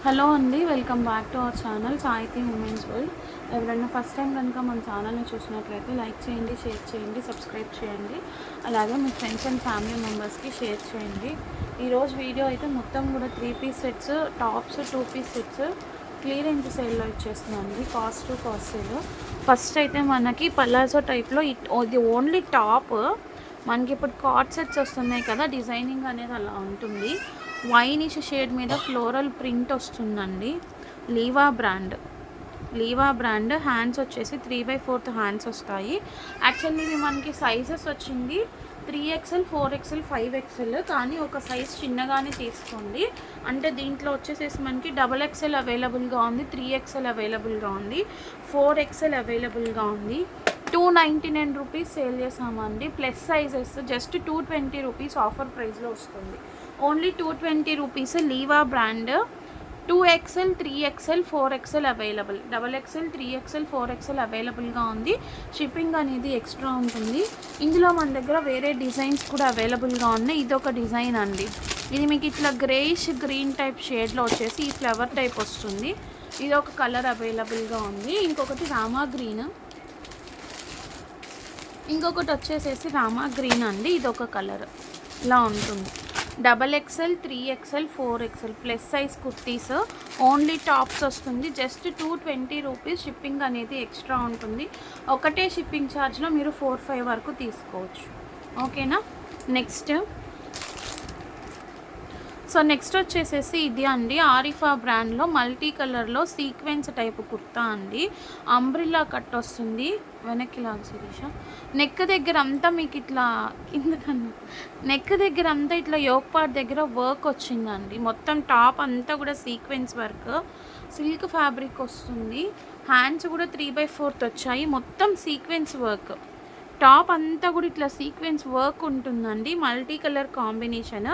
Hello అండి, welcome back to our channel సాహితీ women's world. ఎవరైనా ఫస్ట్ టైం కనుక మన ఛానల్ని చూసినట్లయితే లైక్ చేయండి, షేర్ చేయండి, సబ్స్క్రైబ్ చేయండి. అలాగే మీ ఫ్రెండ్స్ అండ్ ఫ్యామిలీ మెంబర్స్కి షేర్ చేయండి. ఈరోజు వీడియో అయితే మొత్తం కూడా 3 piece sets, tops 2 piece sets clearance సేల్లో ఇచ్చేస్తున్నాను. Cost to cost sale. First అయితే మనకి పలాజో టైప్లో ఇది ఓన్లీ టాప్. మనకి ఇప్పుడు కార్డ్ సెట్స్ వస్తున్నాయి కదా, డిజైనింగ్ అనేది అలా ఉంటుంది. వైనిష్ షేడ్ మీద ఫ్లోరల్ ప్రింట్ వస్తుందండి. లీవా బ్రాండ్ హ్యాండ్స్ వచ్చేసి 3/4 హ్యాండ్స్ వస్తాయి. యాక్చువల్లీ ఇది మనకి సైజెస్ వచ్చింది 3XL, 4XL, 5XL, కానీ ఒక సైజ్ చిన్నగానే తీసుకోండి. అంటే దీంట్లో వచ్చేసేసి మనకి XXL అవైలబుల్గా ఉంది, 3XL అవైలబుల్గా ఉంది, 4XL అవైలబుల్గా ఉంది. 299 రూపీస్ సేల్ చేసామండి. Plus sizes just 220 rupees offer ప్రైస్లో వస్తుంది. Only 220 rupees. Liva brand 2XL, 3XL, 4XL available. XXL, 3XL, 4XL అవైలబుల్గా ఉంది. షిప్పింగ్ అనేది ఎక్స్ట్రా ఉంటుంది. ఇందులో మన దగ్గర వేరే డిజైన్స్ కూడా అవైలబుల్గా ఉన్నాయి. ఇది ఒక డిజైన్ అండి. ఇది మీకు ఇట్లా గ్రేయిష్ గ్రీన్ టైప్ షేడ్లో వచ్చేసి ఈ ఫ్లవర్ టైప్ వస్తుంది. ఇది ఒక కలర్ అవైలబుల్గా ఉంది. ఇంకొకటి రామా గ్రీన్, ఇంకొకటి వచ్చేసేసి రామా గ్రీన్ అండి. ఇది ఒక కలర్ ఇలా ఉంటుంది. XXL, 3XL, 4XL plus size kurtis. Only tops వస్తుంది. Just 220 rupees. షిప్పింగ్ అనేది ఎక్స్ట్రా ఉంటుంది. ఒకటే షిప్పింగ్ ఛార్జ్లో మీరు 4-5 వరకు తీసుకోవచ్చు. ఓకేనా. నెక్స్ట్ వచ్చేసేసి ఇది అండి, ఆరిఫా బ్రాండ్లో మల్టీ కలర్లో సీక్వెన్స్ టైప్ కుర్తా అండి. అంబ్రిల్లా కట్ వస్తుంది. వెనక్కి లాగా శిరీష. నెక్ దగ్గర అంతా మీకు ఇట్లా నెక్ దగ్గర అంతా ఇట్లా యోక్ పార్ట్ దగ్గర వర్క్ వచ్చిందండి. మొత్తం టాప్ అంతా కూడా సీక్వెన్స్ వర్క్, సిల్క్ ఫ్యాబ్రిక్ వస్తుంది. హ్యాండ్స్ కూడా 3/4 వచ్చాయి. మొత్తం సీక్వెన్స్ వర్క్. టాప్ అంతా కూడా ఇట్లా సీక్వెన్స్ వర్క్ ఉంటుందండి. Multi colour combination.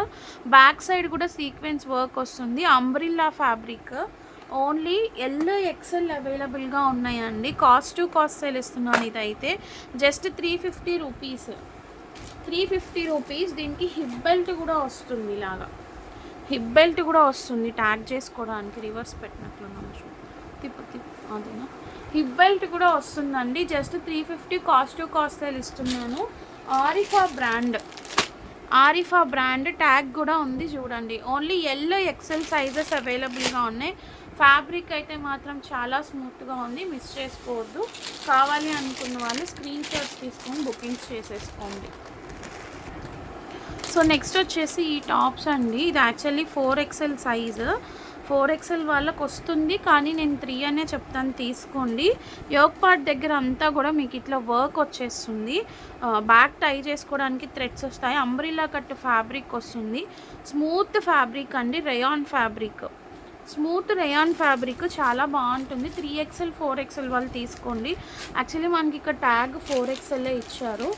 Back side కూడా సీక్వెన్స్ వర్క్ వస్తుంది. Umbrella fabric. ఓన్లీ XL అవైలబుల్గా ఉన్నాయండి. కాస్ట్ టు కాస్ట్ సేల్ ఇస్తున్నాను. ఇదైతే జస్ట్ 350 రూపీస్. 350 రూపీస్. దీనికి హిప్ బెల్ట్ కూడా వస్తుంది. ఇలాగా హిప్ బెల్ట్ కూడా వస్తుంది ట్యాగ్ చేసుకోవడానికి. రివర్స్ పెట్టినట్లున్నాను. అదేనా. హిప్ బెల్ట్ కూడా వస్తుందండి. Just 350 cost to cost sale ఇస్తున్నాను. ఆరిఫా బ్రాండ్ ట్యాగ్ కూడా ఉంది చూడండి. ఓన్లీ XL సైజెస్ అవైలబుల్గా ఉన్నాయి. ఫ్యాబ్రిక్ అయితే మాత్రం చాలా స్మూత్గా ఉంది. మిస్ చేసుకోవద్దు. కావాలి అనుకున్న వాళ్ళు స్క్రీన్ షాట్స్ తీసుకొని బుకింగ్స్ చేసేసుకోండి. నెక్స్ట్ వచ్చేసి ఈ టాప్స్ అండి. ఇది యాక్చువల్లీ 4XL సైజు. 4XL వాళ్ళకి వస్తుంది, కానీ నేను 3 అనే చెప్తాను, తీసుకోండి. యోక్ పార్ట్ దగ్గర అంతా కూడా మీకు ఇట్లా వర్క్ వచ్చేస్తుంది. బ్యాక్ టై చేసుకోవడానికి థ్రెడ్స్ వస్తాయి. అంబ్రిల్లా కట్ ఫ్యాబ్రిక్ వస్తుంది. స్మూత్ ఫ్యాబ్రిక్ అండి. స్మూత్ రేయాన్ ఫ్యాబ్రిక్ చాలా బాగుంటుంది. 3XL, 4XL వాళ్ళు తీసుకోండి. యాక్చువల్లీ మనకి ఇక్కడ ట్యాగ్ 4XL ఇచ్చారు.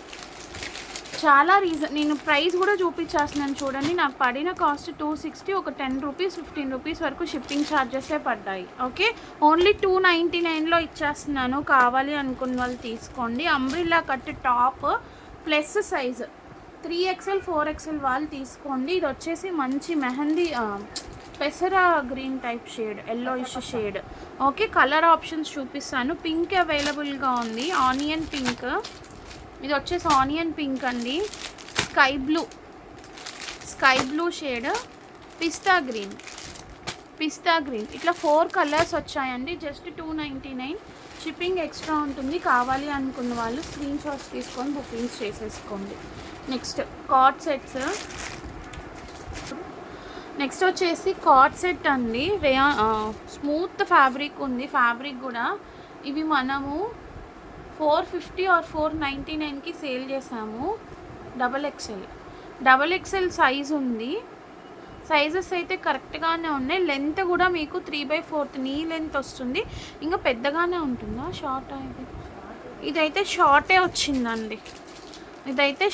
చాలా నేను ప్రైస్ కూడా చూపించేస్తున్నాను చూడండి. నాకు పడిన కాస్ట్ 260. ఒక 10 రూపీస్ 15 రూపీస్ వరకు షిప్పింగ్ ఛార్జెసే పడ్డాయి. ఓకే. ఓన్లీ 299లో ఇచ్చేస్తున్నాను. కావాలి అనుకున్న వాళ్ళు తీసుకోండి. Umbrella cut top plus size 3XL, 4XL వాళ్ళు తీసుకోండి. ఇది వచ్చేసి మంచి మెహందీ పెసరా green type shade, yellowish shade. Okay. Colour options చూపిస్తాను. పింక్ అవైలబుల్గా ఉంది. Onion pink. ఇది వచ్చేసి ఆనియన్ పింక్ అండి. Sky blue shade, pista green. ఇట్లా 4 కలర్స్ వచ్చాయండి. జస్ట్ 299. షిప్పింగ్ ఎక్స్ట్రా ఉంటుంది. కావాలి అనుకున్న వాళ్ళు స్క్రీన్ షాట్స్ తీసుకొని బుకింగ్స్ చేసేసుకోండి. నెక్స్ట్ వచ్చేసి కార్డ్ సెట్ అండి. స్మూత్ ఫ్యాబ్రిక్ ఉంది. ఫ్యాబ్రిక్ కూడా ఇవి మనము 450 ఆర్ 499కి సేల్ చేసాము. XXL సైజ్ ఉంది. సైజెస్ అయితే కరెక్ట్గానే ఉన్నాయి. లెంత్ కూడా మీకు 3/4 నీ లెంత్ వస్తుంది. ఇంకా పెద్దగానే ఉంటుందా షార్ట్ అయితే? ఇదైతే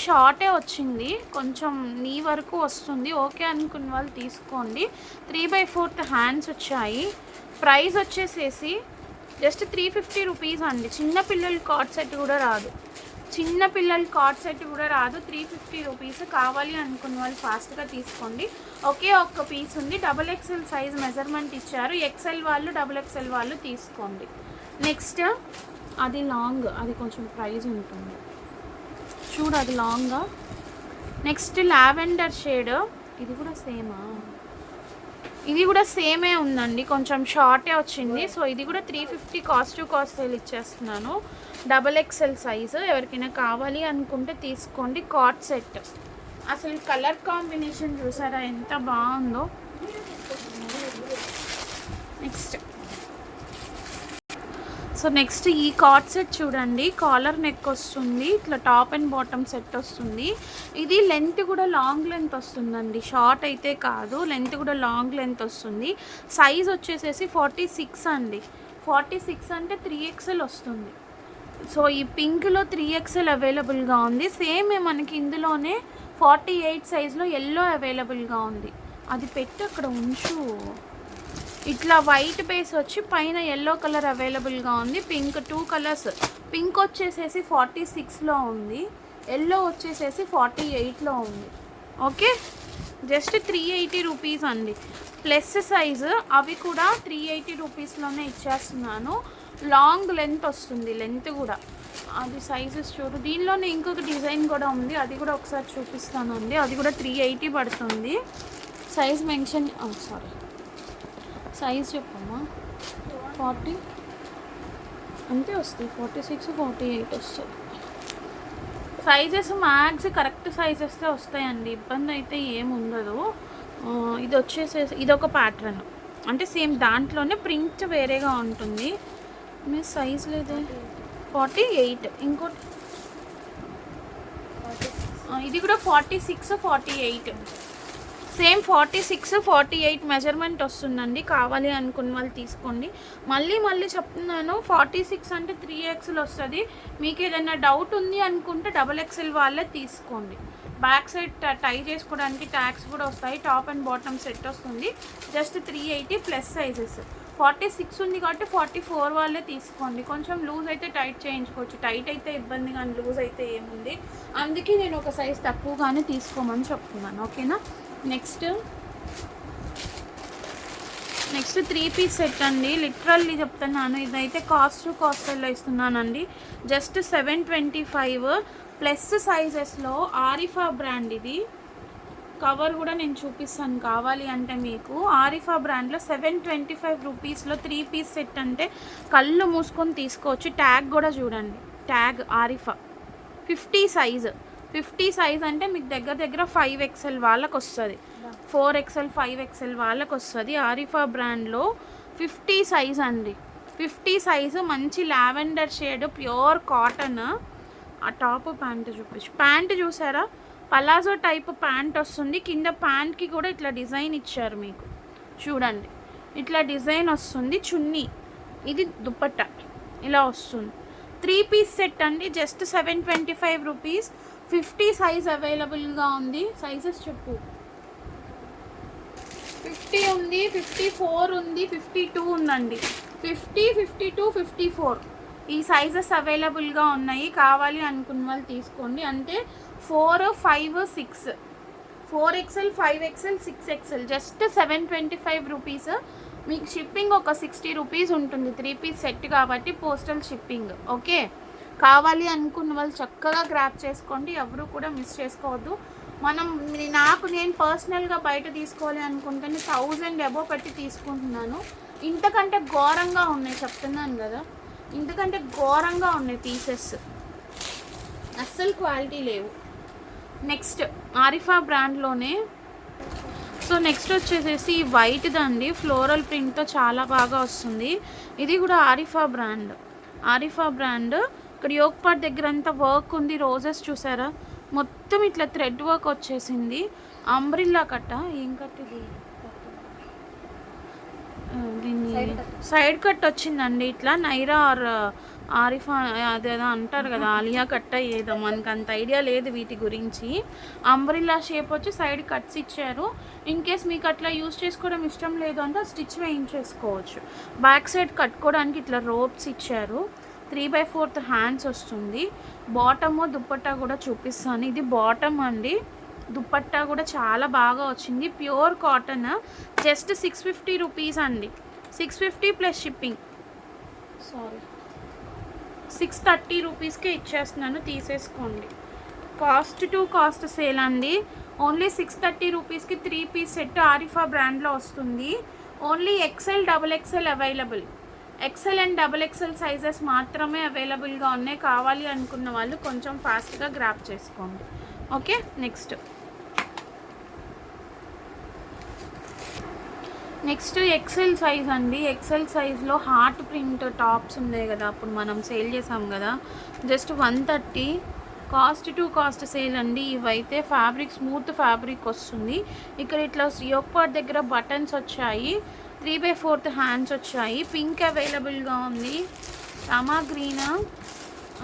షార్టే వచ్చింది. కొంచెం నీ వరకు వస్తుంది. ఓకే అనుకున్న వాళ్ళు తీసుకోండి. 3/4 హ్యాండ్స్ వచ్చాయి. ప్రైస్ వచ్చేసేసి జస్ట్ 350 రూపీస్ అండి. చిన్నపిల్లల కార్డ్ సెట్ కూడా రాదు. చిన్న పిల్లల కార్డ్ సెట్ కూడా రాదు. 350 రూపీస్. కావాలి అనుకున్న వాళ్ళు ఫాస్ట్గా తీసుకోండి. ఒకే ఒక్క పీస్ ఉంది. XXL సైజ్ మెజర్మెంట్ ఇచ్చారు. XL వాళ్ళు XXL వాళ్ళు తీసుకోండి. నెక్స్ట్ అది లాంగ్, అది కొంచెం ప్రైజ్ ఉంటుంది చూడు, అది లాంగ్గా. నెక్స్ట్ లావెండర్ షేడ్, ఇది కూడా సేమా? ఇది కూడా సేమే ఉందండి, కొంచెం షార్టే వచ్చింది. సో ఇది కూడా 350 కాస్ట్ టు కాస్ట్ సేల్ ఇచ్చేస్తున్నాను. XXL size. ఎవరికైనా కావాలి అనుకుంటే తీసుకోండి. Card set. అసలు కలర్ కాంబినేషన్ చూసారా ఎంత బాగుందో. నెక్స్ట్ ఈ కార్డ్ సెట్ చూడండి. కాలర్ నెక్ వస్తుంది, ఇట్లా టాప్ అండ్ బాటమ్ సెట్ వస్తుంది. ఇది లెంత్ కూడా లాంగ్ లెంత్ వస్తుందండి, షార్ట్ అయితే కాదు. లెంత్ కూడా లాంగ్ లెంత్ వస్తుంది. సైజ్ వచ్చేసేసి 46 అండి. 46 అంటే 3XL వస్తుంది. సో ఈ పింక్లో 3XL అవైలబుల్గా ఉంది. సేమ్ మనకి ఇందులోనే 48 సైజ్లో ఎల్లో అవైలబుల్గా ఉంది. అది పెట్టి అక్కడ ఉంచు. ఇట్లా వైట్ బేస్ వచ్చి పైన ఎల్లో కలర్ అవైలబుల్గా ఉంది. Pink 2 colours. పింక్ వచ్చేసేసి 46లో ఉంది, ఎల్లో వచ్చేసేసి 48లో ఉంది. ఓకే, జస్ట్ 380 రూపీస్ అండి. ప్లస్ సైజు అవి కూడా 380 రూపీస్లోనే ఇచ్చేస్తున్నాను. లాంగ్ లెంత్ వస్తుంది, లెంత్ కూడా. అది సైజెస్ చూడు. దీనిలోనే ఇంకొక డిజైన్ కూడా ఉంది, అది కూడా ఒకసారి చూపిస్తానండి. అది కూడా 380 పడుతుంది. సైజ్ మెన్షన్, సారీ సైజ్ చెప్పమ్మా. 40 అంతే వస్తాయి, 46 48 వస్తుంది. సైజెస్ మ్యాక్స్ కరెక్ట్ సైజెస్తే వస్తాయండి, ఇబ్బంది అయితే ఏముండదు. ఇది వచ్చేసేసి ఇదొక ప్యాటర్న్, అంటే సేమ్ దాంట్లోనే ప్రింట్ వేరేగా ఉంటుంది. మీ సైజ్ లేదే. 48. ఇంకోటి ఇది కూడా 46 48. సేమ్ 46 48 మెజర్మెంట్ వస్తుందండి. కావాలి అనుకున్న వాళ్ళు తీసుకోండి. మళ్ళీ చెప్తున్నాను, 46 అంటే 3XL వస్తుంది. మీకు ఏదైనా డౌట్ ఉంది అనుకుంటే XXL వాళ్ళే తీసుకోండి. బ్యాక్ సైడ్ టై చేసుకోవడానికి ట్యాగ్స్ కూడా వస్తాయి. టాప్ అండ్ బాటమ్ సెట్ వస్తుంది. Just 380 plus sizes. 46 ఉంది కాబట్టి 44 వాళ్ళే తీసుకోండి. కొంచెం లూజ్ అయితే టైట్ చేయించుకోవచ్చు. టైట్ అయితే ఇబ్బంది కానీ లూజ్ అయితే ఏముంది. అందుకే నేను ఒక సైజ్ తక్కువగానే తీసుకోమని చెప్తున్నాను. ఓకేనా. నెక్స్ట్ 3 పీస్ సెట్ అండి. లిటరల్లీ చెప్తున్నాను, ఇదైతే కాస్ట్ కాస్ట్లో ఇస్తున్నానండి. జస్ట్ 725 ప్లస్ సైజెస్లో. ఆరిఫా బ్రాండ్ ఇది. కవర్ కూడా నేను చూపిస్తాను కావాలి అంటే మీకు. ఆరిఫా బ్రాండ్లో 725 రూపీస్లో 3 పీస్ సెట్ అంటే కళ్ళు మూసుకొని తీసుకోవచ్చు. ట్యాగ్ కూడా చూడండి, ట్యాగ్ ఆరిఫా. 50 సైజ్ అంటే మీకు దగ్గర 5XL వాళ్ళకి వస్తుంది. 4XL 5XL వాళ్ళకి వస్తుంది. ఆరిఫా బ్రాండ్లో 50 సైజ్ అండి. 50 సైజు మంచి లావెండర్ షేడ్ ప్యూర్ కాటన్. ఆ టాప్ ప్యాంట్ చూపించు. ప్యాంట్ చూసారా, పలాజో టైప్ ప్యాంట్ వస్తుంది. కింద ప్యాంట్కి కూడా ఇట్లా డిజైన్ ఇచ్చారు మీకు చూడండి. ఇట్లా డిజైన్ వస్తుంది. చున్నీ, ఇది దుపట్టా ఇలా వస్తుంది. 3 పీస్ సెట్ అండి. Just 725 rupees. 50 సైజ్ అవైలబుల్గా ఉంది. సైజెస్ చెప్పు. 50 ఉంది, 54 ఉంది, 52 ఉందండి. 50, 52, 54 ఈ సైజెస్ అవైలబుల్గా ఉన్నాయి. కావాలి అనుకున్న వాళ్ళు తీసుకోండి. అంటే 4, 5, 6, 4XL 5XL 6XL just 725 rupees. మీకు షిప్పింగ్ ఒక 60 రూపీస్ ఉంటుంది. 3 పీస్ సెట్ కాబట్టి పోస్టల్ షిప్పింగ్. ఓకే, కావాలి అనుకున్న వాళ్ళు చక్కగా గ్రాప్ చేసుకోండి. ఎవరు కూడా మిస్ చేసుకోవద్దు. నేను పర్సనల్గా బయట తీసుకోవాలి అనుకుంటే 1000 అబోవ్ పెట్టి తీసుకుంటున్నాను. ఇంతకంటే ఘోరంగా ఉన్నాయి, చెప్తున్నాను కదా, ఇంతకంటే ఘోరంగా ఉన్నాయి పీసెస్. అస్సలు క్వాలిటీ లేవు. నెక్స్ట్ ఆరిఫా బ్రాండ్లోనే. సో నెక్స్ట్ వచ్చేసేసి వైట్ది అండి, ఫ్లోరల్ ప్రింట్తో చాలా బాగా వస్తుంది. ఇది కూడా ఆరిఫా బ్రాండ్. ఇక్కడ యోక్ పార్ట్ దగ్గర అంతా వర్క్ ఉంది. రోజెస్ చూసారా, మొత్తం ఇట్లా థ్రెడ్ వర్క్ వచ్చేసింది. అంబ్రిల్లా కట్ట, ఏం కట్టిది, దీన్ని సైడ్ కట్ వచ్చిందండి. ఇట్లా నైరా ఆర్ ఆరిఫా అదేదో అంటారు కదా, ఆలియా కట్ట ఏదో, మనకు అంత ఐడియా లేదు వీటి గురించి. అంబ్రిల్లా షేప్ వచ్చి సైడ్ కట్స్ ఇచ్చారు. ఇన్ కేస్ మీకు అట్లా యూజ్ చేసుకోవడం ఇష్టం లేదు అంటే స్టిచ్ వేయించేసుకోవచ్చు. బ్యాక్ సైడ్ కట్టుకోవడానికి ఇట్లా రోప్స్ ఇచ్చారు. 3/4 హ్యాండ్స్ వస్తుంది. బాటమ్ దుపట్టా కూడా చూపిస్తాను. ఇది బాటమ్ అండి. దుపట్టా కూడా చాలా బాగా వచ్చింది. Pure cotton. జస్ట్ 650 రూపీస్ అండి. 650 ప్లస్ షిప్పింగ్. సారీ, 630 రూపీస్కే ఇచ్చేస్తున్నాను, తీసేసుకోండి. కాస్ట్ టు కాస్ట్ సేల్ అండి. ఓన్లీ 630 రూపీస్కి 3 పీస్ సెట్ ఆరిఫా బ్రాండ్లో వస్తుంది. Only XL, double XL available. XL and double XL sizes మాత్రమే అవైలబుల్గా ఉన్నాయి. కావాలి అనుకున్న వాళ్ళు కొంచెం ఫాస్ట్గా గ్రాప్ చేసుకోండి. ఓకే, నెక్స్ట్ ఎక్సెల్ సైజ్ అండి. ఎక్సెల్ సైజ్లో హార్ట్ ప్రింట్ టాప్స్ ఉన్నాయి కదా, అప్పుడు మనం సేల్ చేసాం కదా, just 130. Cost to cost sale అండి. ఇవైతే ఫ్యాబ్రిక్ స్మూత్ ఫ్యాబ్రిక్ వస్తుంది. ఇక్కడ ఇట్లా యోక్ పార్ట్ దగ్గర బటన్స్ వచ్చాయి. 3/4 హ్యాండ్స్ వచ్చాయి. పింక్ అవైలబుల్గా ఉంది. రామా గ్రీన్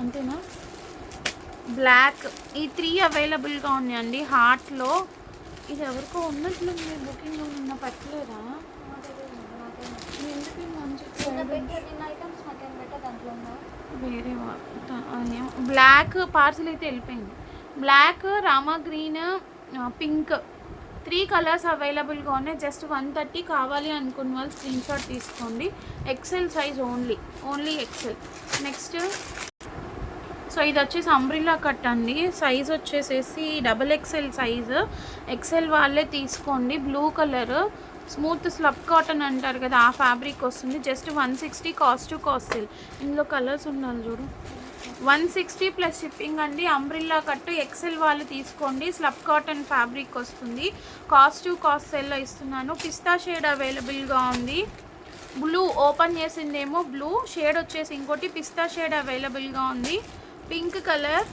అంతేనా, బ్లాక్, ఈ 3 అవైలబుల్గా ఉన్నాయండి. హార్ట్లో ఇది ఎవరికో ఉన్నట్లుంది, బుకింగ్ ఉన్న పెట్టలేదా? ఎందుకు వేరే బ్లాక్ పార్సల్ అయితే వెళ్ళిపోయింది. Black, Rama green, pink, 3 colours అవైలబుల్గా ఉన్నాయి. జస్ట్ 130. కావాలి అనుకున్న వాళ్ళు స్క్రీన్ షాట్ తీసుకోండి. XL size only XL. Next so ఇది వచ్చేసి అంబ్రిల్లా కట్ అండి. సైజ్ వచ్చేసేసి డబుల్ ఎక్సెల్ సైజు. ఎక్సెల్ వాళ్ళే తీసుకోండి. Blue colour smooth slub cotton అంటారు కదా, ఆ ఫ్యాబ్రిక్ వస్తుంది. Just 160. Cost to cost sale. ఇందులో కలర్స్ ఉండాలి చూడు. 160 ప్లస్ షిప్పింగ్ అండి. అంబ్రిల్లా కట్ ఎక్సెల్ వాళ్ళు తీసుకోండి. స్లబ్ కాటన్ ఫ్యాబ్రిక్ వస్తుంది. కాస్ట్ టు కాస్ట్ సేల్లో ఇస్తున్నాను. పిస్తా షేడ్ అవైలబుల్గా ఉంది. బ్లూ ఓపెన్ చేసిందేమో బ్లూ షేడ్ వచ్చేసి ఇంకోటి పిస్తా షేడ్ అవైలబుల్గా ఉంది. పింక్ కలర్,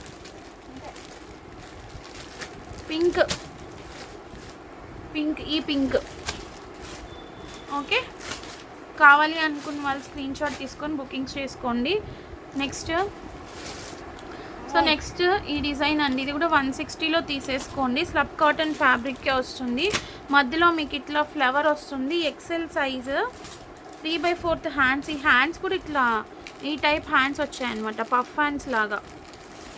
పింక్, ఈ పింక్. ఓకే, కావాలి అనుకున్న వాళ్ళు స్క్రీన్ షాట్ తీసుకొని బుకింగ్స్ చేసుకోండి. నెక్స్ట్ ఈ డిజైన్ అండి. ఇది కూడా 160లో తీసేసుకోండి. స్లబ్ కాటన్ ఫ్యాబ్రిక్కే వస్తుంది. మధ్యలో మీకు ఇట్లా ఫ్లవర్ వస్తుంది. XL size, 3/4 hands. ఈ హ్యాండ్స్ కూడా ఇట్లా ఈ టైప్ హ్యాండ్స్ వచ్చాయన్నమాట, పఫ్ హ్యాండ్స్ లాగా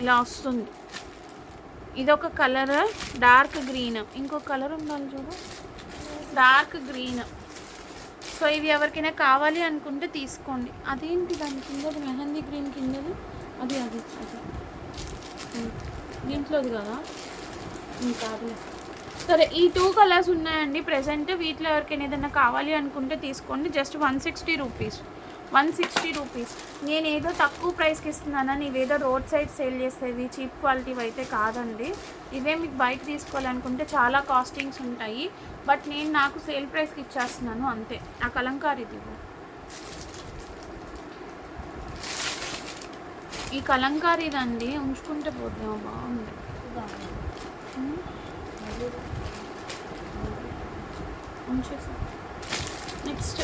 ఇలా వస్తుంది. ఇదొక కలర్ డార్క్ గ్రీన్. ఇంకో కలర్ ఉండాలి చూడు, డార్క్ గ్రీన్. సో ఇవి ఎవరికైనా కావాలి అనుకుంటే తీసుకోండి. అదేంటి దాని కిందది మెహందీ గ్రీన్ కిందది, అది దీంట్లోది కదా, ఇంకా అది. సరే, ఈ 2 కలర్స్ ఉన్నాయండి ప్రెజెంట్. వీటిలో ఎవరికైనా ఏదైనా కావాలి అనుకుంటే తీసుకోండి. Just 160 rupees. 160 రూపీస్. నేను ఏదో తక్కువ ప్రైస్కి ఇస్తున్నానని ఇవేదో రోడ్ సైడ్ సేల్ చేసేవి చీప్ క్వాలిటీ అయితే కాదండి. ఇవే మీకు బయట తీసుకోవాలనుకుంటే చాలా కాస్టింగ్స్ ఉంటాయి. బట్ నేను నాకు సేల్ ప్రైస్కి ఇచ్చేస్తున్నాను అంతే. ఆ కలంకారీ దిగు, ఈ కలంకారీదండి ఉంచుకుంటే పోద్దాం, బాగుంది. ఉంచేసి నెక్స్ట్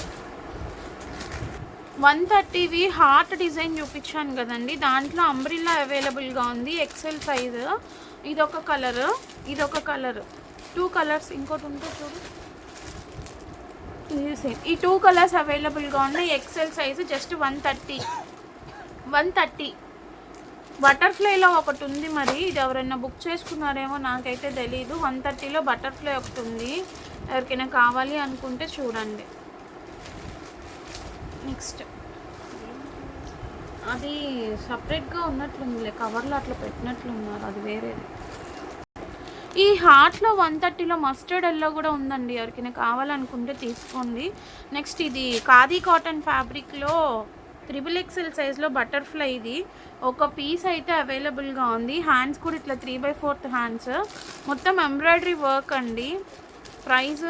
130వి హార్ట్ డిజైన్ చూపించాను కదండి, దాంట్లో అంబ్రిల్లా అవైలబుల్గా ఉంది. XL size. ఇదొక కలరు, 2 కలర్స్. ఇంకోటి ఉంటే చూడు, ఇది సేమ్. ఈ 2 కలర్స్ అవైలబుల్గా ఉన్నాయి. XL size. జస్ట్ 130. బటర్ఫ్లైలో ఒకటి ఉంది. మరి ఇది ఎవరైనా బుక్ చేసుకున్నారేమో, నాకైతే తెలీదు. 130లో బటర్ఫ్లై ఒకటి ఉంది. ఎవరికైనా కావాలి అనుకుంటే చూడండి. నెక్స్ట్ అది సపరేట్గా ఉన్నట్లుందిలే, కవర్లో అట్లా పెట్టినట్లున్నారు, అది వేరేది. ఈ హార్ట్లో 130లో మస్టర్డ్ ఎల్లో కూడా ఉందండి. ఎవరికైనా కావాలనుకుంటే తీసుకోండి. నెక్స్ట్ ఇది ఖాదీ కాటన్ ఫ్యాబ్రిక్లో 3XL సైజ్లో బటర్ఫ్లై. ఇది ఒక పీస్ అయితే అవైలబుల్గా ఉంది. హ్యాండ్స్ కూడా ఇట్లా 3/4 హ్యాండ్స్. మొత్తం ఎంబ్రాయిడరీ వర్క్ అండి. ప్రైస్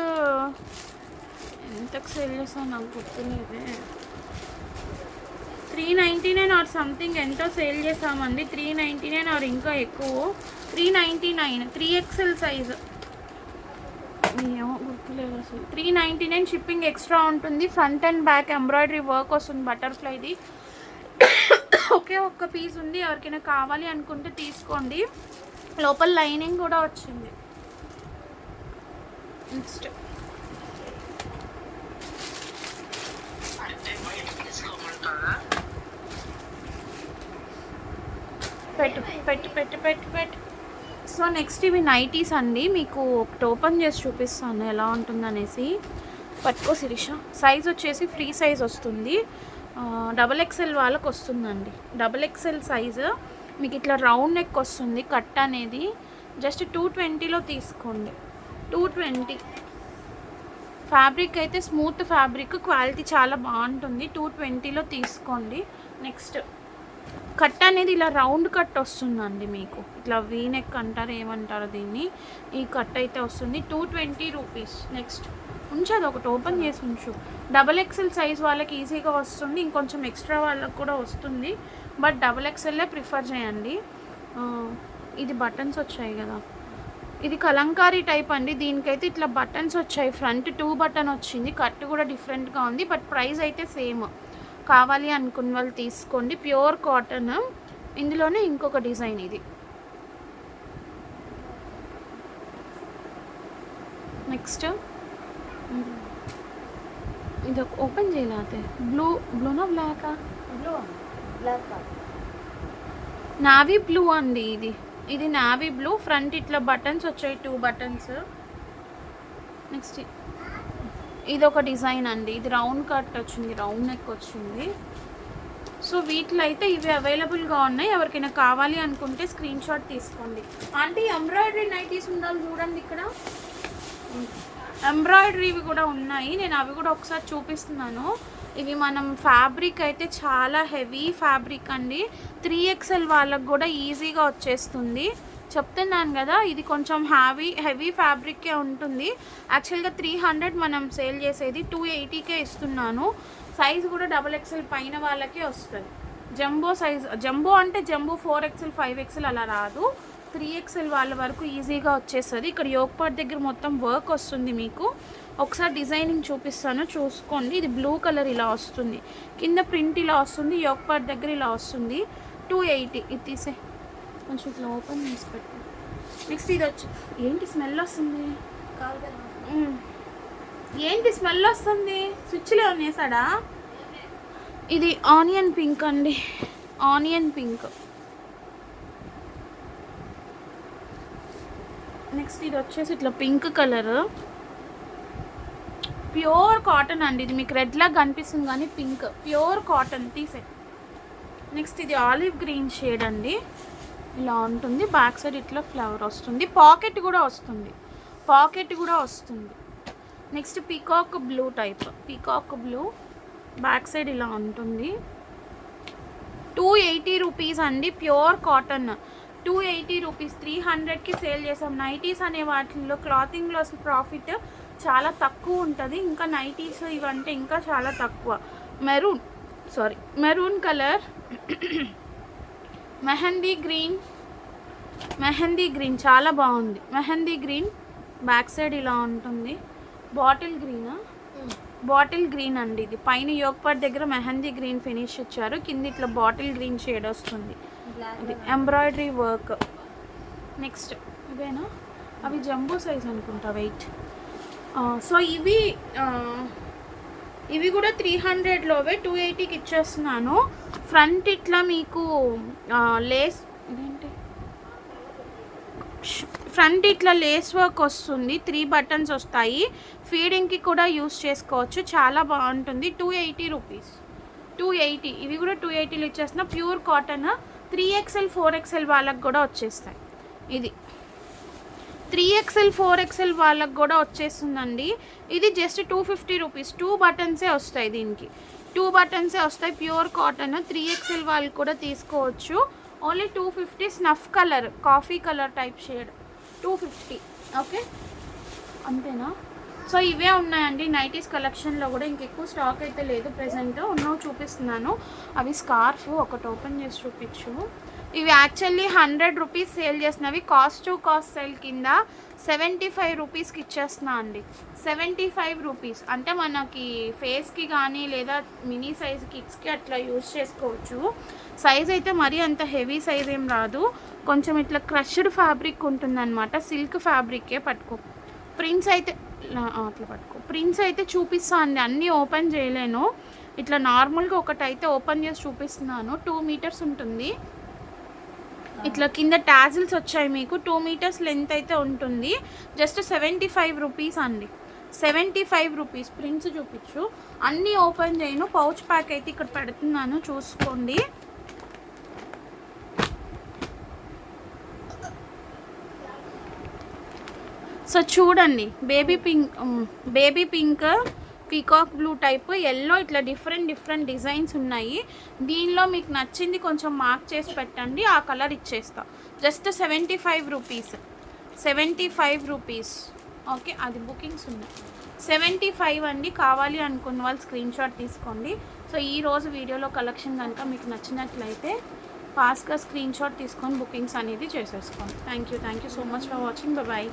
ఎంతకు సేల్ చేస్తాను నాకు గుర్తులేదే. 399 ఆర్ సంథింగ్ ఎంతో సేల్ చేసామండి. 399 ఆర్ ఇంకా ఎక్కువ. 399 3XL సైజు. ఏమో గుర్తులేదు అసలు. 399 షిప్పింగ్ ఎక్స్ట్రా ఉంటుంది. Front and back embroidery work వస్తుంది బటర్ఫ్లైది. ఒకే ఒక్క పీస్ ఉంది. ఎవరికైనా కావాలి అనుకుంటే తీసుకోండి. లోపల లైనింగ్ కూడా వచ్చింది. నెక్స్ట్ పెట్టు పెట్టు పెట్టు పెట్టు పెట్టు. సో నెక్స్ట్ ఇవి నైటీస్ అండి. మీకు ఒకటి ఓపెన్ చేసి చూపిస్తాను ఎలా ఉంటుందనేసి. పట్టుకో శిరీష. సైజ్ వచ్చేసి ఫ్రీ సైజ్ వస్తుంది. XXL వాళ్ళకి వస్తుందండి. XXL సైజు మీకు ఇట్లా రౌండ్ నెక్ వస్తుంది. కట్ అనేది జస్ట్ 220లో తీసుకోండి. 220. ఫ్యాబ్రిక్ అయితే స్మూత్ ఫ్యాబ్రిక్, క్వాలిటీ చాలా బాగుంటుంది. 220లో తీసుకోండి. నెక్స్ట్ కట్ అనేది ఇలా రౌండ్ కట్ వస్తుందండి. మీకు ఇట్లా వీ నెక్ అంటారు, ఏమంటారు దీన్ని. ఈ కట్ అయితే వస్తుంది. 220 రూపీస్. నెక్స్ట్ ఉంచదు, ఒకటి ఓపెన్ చేసి ఉంచు. XXL సైజ్ వాళ్ళకి ఈజీగా వస్తుంది, ఇంకొంచెం ఎక్స్ట్రా వాళ్ళకి కూడా వస్తుంది. బట్ XXLే ప్రిఫర్ చేయండి. ఇది బటన్స్ వచ్చాయి కదా, ఇది కలంకారీ టైప్ అండి. దీనికైతే ఇట్లా బటన్స్ వచ్చాయి. ఫ్రంట్ 2 బటన్ వచ్చింది. కట్ కూడా డిఫరెంట్గా ఉంది. బట్ ప్రైస్ అయితే సేమ్. కావాలి అనుకున్న వాళ్ళు తీసుకోండి. Pure cotton. ఇందులోనే ఇంకొక డిజైన్ ఇది. నెక్స్ట్ ఇది ఓపెన్ చేయలేతే. బ్లూనా బ్లాకా? బ్లాక్ నావీ బ్లూ అండి. ఇది నావీ బ్లూ. ఫ్రంట్ ఇట్లా బటన్స్ వచ్చాయి, 2 బటన్స్. నెక్స్ట్ ఇది ఒక డిజైన్ అండి. ఇది రౌండ్ కట్ వచ్చింది, రౌండ్ నెక్ వచ్చింది. సో వీటిలో అయితే ఇవి అవైలబుల్గా ఉన్నాయి. ఎవరికైనా కావాలి అనుకుంటే స్క్రీన్ షాట్ తీసుకోండి. ఆంటీ ఎంబ్రాయిడరీ నైటీస్ ఉండాలి చూడండి. ఇక్కడ ఎంబ్రాయిడరీవి కూడా ఉన్నాయి. నేను అవి కూడా ఒకసారి చూపిస్తున్నాను. ఇవి మనం ఫ్యాబ్రిక్ అయితే చాలా హెవీ ఫ్యాబ్రిక్ అండి. 3XL వాళ్ళకు కూడా ఈజీగా వచ్చేస్తుంది. చెప్తున్నాను కదా, ఇది కొంచెం హెవీ ఫ్యాబ్రిక్కే ఉంటుంది. యాక్చువల్గా 300 మనం సేల్ చేసేది 280కే ఇస్తున్నాను. సైజ్ కూడా XXL పైన వాళ్ళకే వస్తుంది. జంబో సైజ్, జంబో అంటే జంబో 4XL 5XL అలా రాదు. 3XL వాళ్ళ వరకు ఈజీగా వచ్చేస్తుంది. ఇక్కడ యోక్ పార్ట్ దగ్గర మొత్తం వర్క్ వస్తుంది. మీకు ఒకసారి డిజైనింగ్ చూపిస్తాను, చూసుకోండి. ఇది బ్లూ కలర్ ఇలా వస్తుంది. కింద ప్రింట్ ఇలా వస్తుంది. యోక్ పార్ట్ దగ్గర ఇలా వస్తుంది. 280. ఇది తీసే కొంచెం ఇట్లా ఓపెన్ చేసి పెట్టు. నెక్స్ట్ ఇది వచ్చి ఏంటి స్మెల్ వస్తుంది? ఏంటి స్మెల్ వస్తుంది? స్విచ్లో వేసాడా? ఇది ఆనియన్ పింక్ అండి. Onion pink. నెక్స్ట్ ఇది వచ్చేసి ఇట్లా పింక్ కలర్. ప్యూర్ కాటన్ అండి. ఇది మీకు రెడ్లా కనిపిస్తుంది కానీ పింక్, ప్యూర్ కాటన్. తీసే. నెక్స్ట్ ఇది ఆలివ్ గ్రీన్ షేడ్ అండి. ఇలా ఉంటుంది. బ్యాక్ సైడ్ ఇట్లా ఫ్లవర్ వస్తుంది. పాకెట్ కూడా వస్తుంది. Next peacock blue type. Peacock blue. Back side ఇలా ఉంటుంది. 280 రూపీస్ అండి. Pure cotton. 280 రూపీస్. 300కి సేల్ చేసాం. నైటీస్ అనే వాటిల్లో క్లాతింగ్లో ప్రాఫిట్ చాలా తక్కువ ఉంటుంది. ఇంకా నైటీస్ ఇవంటే ఇంకా చాలా తక్కువ. Maroon colour. మెహందీ గ్రీన్ చాలా బాగుంది. మెహందీ గ్రీన్. బ్యాక్ సైడ్ ఇలా ఉంటుంది. బాటిల్ గ్రీన్ అండి. ఇది పైన యోక్ పార్ట్ దగ్గర మెహందీ గ్రీన్ ఫినిష్ ఇచ్చారు. కింద ఇట్లా బాటిల్ గ్రీన్ షేడ్ వస్తుంది. ఇది ఎంబ్రాయిడరీ వర్క్. నెక్స్ట్ ఇవేనా? అవి జంబో సైజ్ అనుకుంటా. వెయిట్. సో ఇవి కూడా 300లోవే 280కి ఇచ్చేస్తున్నాను. ఫ్రంట్ ఇట్లా మీకు లేస్, ఇదేంటి, ఫ్రంట్ ఇట్లా లేస్ వర్క్ వస్తుంది. 3 బటన్స్ వస్తాయి. ఫీడింగ్కి కూడా యూస్ చేసుకోవచ్చు. చాలా బాగుంటుంది. 280 రూపీస్. 280. ఇవి కూడా 280లో ఇచ్చేస్తున్నా. Pure cotton. 3XL 4XL వాళ్ళకి కూడా వచ్చేస్తాయి. ఇది 3XL 4XL వాళ్ళకి కూడా వచ్చేస్తుందండి. ఇది జస్ట్ 250 రూపీస్. 2 బటన్సే వస్తాయి. దీనికి 2 బటన్సే వస్తాయి. Pure cotton. 3XL వాళ్ళు కూడా తీసుకోవచ్చు. Only 250. Snuff colour, coffee colour type shade. 250. Okay, అంతేనా? సో ఇవే ఉన్నాయండి నైటీస్ కలెక్షన్లో కూడా. ఇంకెక్కువ స్టాక్ అయితే లేదు ప్రెజెంట్. ఉన్నవి చూపిస్తున్నాను. అవి స్కార్ఫ్ ఒకటి ఓపెన్ చేసి చూపించు. ఇవి యాక్చువల్లీ 100 రూపీస్ సేల్ చేసినవి. కాస్ట్ టు కాస్ట్ సేల్ కింద 75 రూపీస్కి ఇచ్చేస్తున్నా అండి. 75 రూపీస్. అంటే మనకి ఫేస్కి కానీ లేదా మినీ సైజ్ కిడ్స్కి అట్లా యూజ్ చేసుకోవచ్చు. సైజ్ అయితే మరీ అంత హెవీ సైజ్ ఏం రాదు. కొంచెం ఇట్లా క్రష్డ్ ఫ్యాబ్రిక్ ఉంటుందన్నమాట. సిల్క్ ఫ్యాబ్రికే. పట్టుకో. ప్రింట్స్ అయితే అట్లా పట్టుకో. ప్రింట్స్ అయితే చూపిస్తా అండి. అన్నీ ఓపెన్ చేయలేను. ఇట్లా నార్మల్గా ఒకటైతే ఓపెన్ చేసి చూపిస్తున్నాను. 2 మీటర్స్ ఉంటుంది. ఇట్లా కింద టాజిల్స్ వచ్చాయి మీకు 2 మీటర్స్ లెంత్ అయితే ఉంటుంది. జస్ట్ 75 రూపీస్ అండి, 75 రూపీస్. ప్రింట్స్ చూపించు, అన్నీ ఓపెన్ చేయను, పౌచ్ ప్యాక్ అయితే ఇక్కడ పెడుతున్నాను చూసుకోండి. సో చూడండి, baby pink peacock blue type, yellow, ఇట్లా డిఫరెంట్ డిజైన్స్ ఉన్నాయి. దీనిలో మీకు నచ్చింది కొంచెం మార్క్ చేసి పెట్టండి, ఆ కలర్ ఇచ్చేస్తా. Just 75 rupees, 75 rupees. ఓకే, అది బుకింగ్స్ ఉన్నాయి. 75 అండి. కావాలి అనుకున్న వాళ్ళు స్క్రీన్ షాట్ తీసుకోండి. సో ఈరోజు వీడియోలో కలెక్షన్ కనుక మీకు నచ్చినట్లయితే ఫాస్ట్గా స్క్రీన్ షాట్ తీసుకొని బుకింగ్స్ అనేది చేసేసుకోండి. Thank you so much for watching. Bye.